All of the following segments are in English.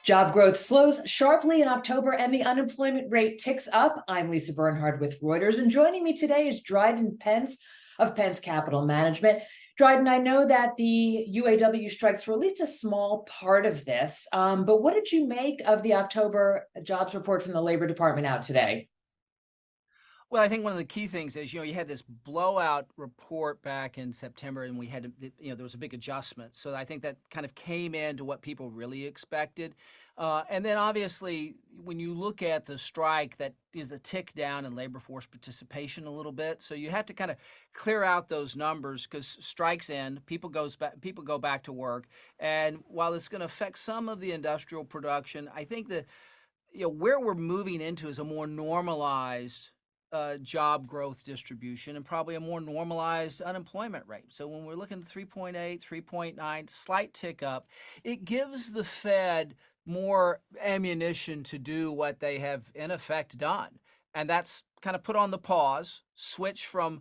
Job growth slows sharply in October and the unemployment rate ticks up. I'm Lisa Bernhard with Reuters, and joining me today is Dryden Pence of Pence Capital Management. Dryden, I know that the UAW strikes were at least a small part of this, but what did you make of the October jobs report from the Labor Department out today? Well, I think one of the key things is, you had this blowout report back in September, and we had to, there was a big adjustment. So I think that kind of came into what people really expected. And then obviously, when you look at the strike, that is a tick down in labor force participation a little bit. So you have to kind of clear out those numbers because strikes end, people go back to work. And while it's going to affect some of the industrial production, I think that where we're moving into is a more normalized job growth distribution and probably a more normalized unemployment rate. So when we're looking at 3.8, 3.9, slight tick up, it gives the Fed more ammunition to do what they have in effect done. And that's kind of put on the pause, switch from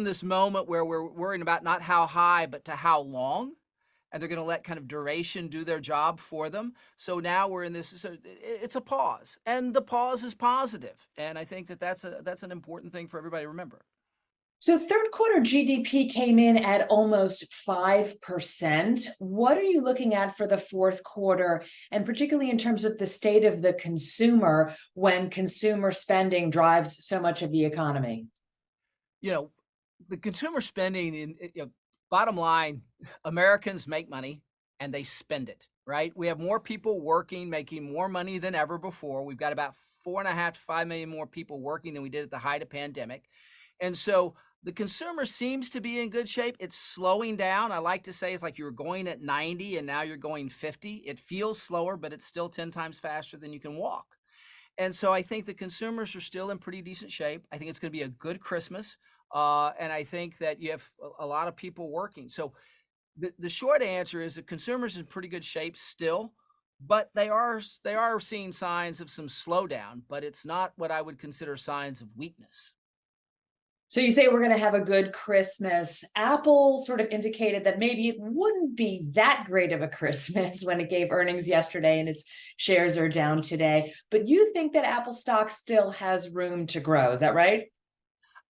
this moment where we're worrying about not how high, but to how long, and they're going to let kind of duration do their job for them. So now we're in this. So it's a pause, and the pause is positive, and I think that that's an important thing for everybody to remember. So third quarter GDP came in at almost 5%. What are you looking at for the fourth quarter, and particularly in terms of the state of the consumer when consumer spending drives so much of the economy? You know, the consumer spending bottom line, Americans make money and they spend it, right? We have more people working, making more money than ever before. We've got about 4.5 to 5 million more people working than we did at the height of pandemic. And so the consumer seems to be in good shape. It's slowing down. I like to say it's like you were going at 90 and now you're going 50. It feels slower, but it's still 10 times faster than you can walk. And so I think the consumers are still in pretty decent shape. I think it's going to be a good Christmas. And I think that you have a lot of people working. So the short answer is that consumers in pretty good shape still, but they are seeing signs of some slowdown, but it's not what I would consider signs of weakness. So you say we're going to have a good Christmas. Apple sort of indicated that maybe it wouldn't be that great of a Christmas when it gave earnings yesterday and its shares are down today. But you think that Apple stock still has room to grow. Is that right?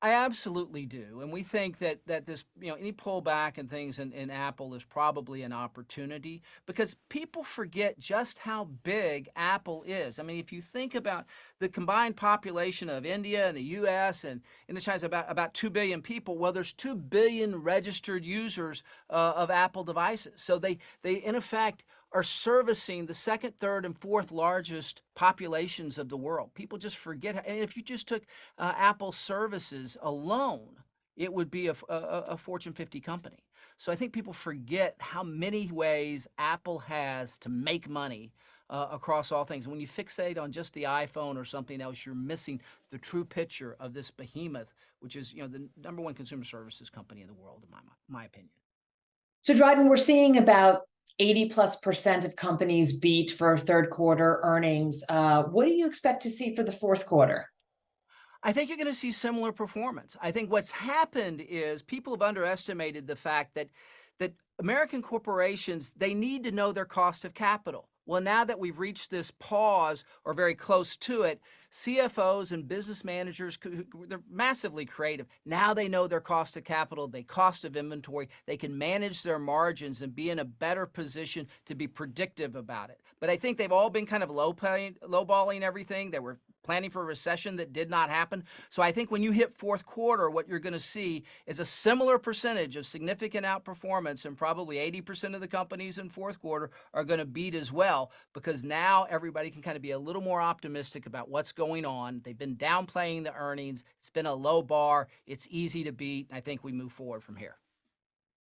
I absolutely do. And we think that this, any pullback and things in Apple is probably an opportunity because people forget just how big Apple is. I mean, if you think about the combined population of India and the US and China's about 2 billion people, well, there's 2 billion registered users of Apple devices. So they in effect are servicing the second, third, and fourth largest populations of the world. People just forget. And if you just took Apple services alone, it would be a Fortune 50 company. So I think people forget how many ways Apple has to make money across all things. When you fixate on just the iPhone or something else, you're missing the true picture of this behemoth, which is the number one consumer services company in the world, in my opinion. So, Dryden, we're seeing about 80+% of companies beat for third quarter earnings. What do you expect to see for the fourth quarter? I think you're going to see similar performance. I think what's happened is people have underestimated the fact that American corporations, they need to know their cost of capital. Well, now that we've reached this pause or very close to it, CFOs and business managers, they're massively creative. Now they know their cost of capital, their cost of inventory. They can manage their margins and be in a better position to be predictive about it. But I think they've all been kind of lowballing everything. They were planning for a recession that did not happen. So I think when you hit fourth quarter, what you're going to see is a similar percentage of significant outperformance, and probably 80% of the companies in fourth quarter are going to beat as well, because now everybody can kind of be a little more optimistic about what's going on. They've been downplaying the earnings. It's been a low bar. It's easy to beat. I think we move forward from here.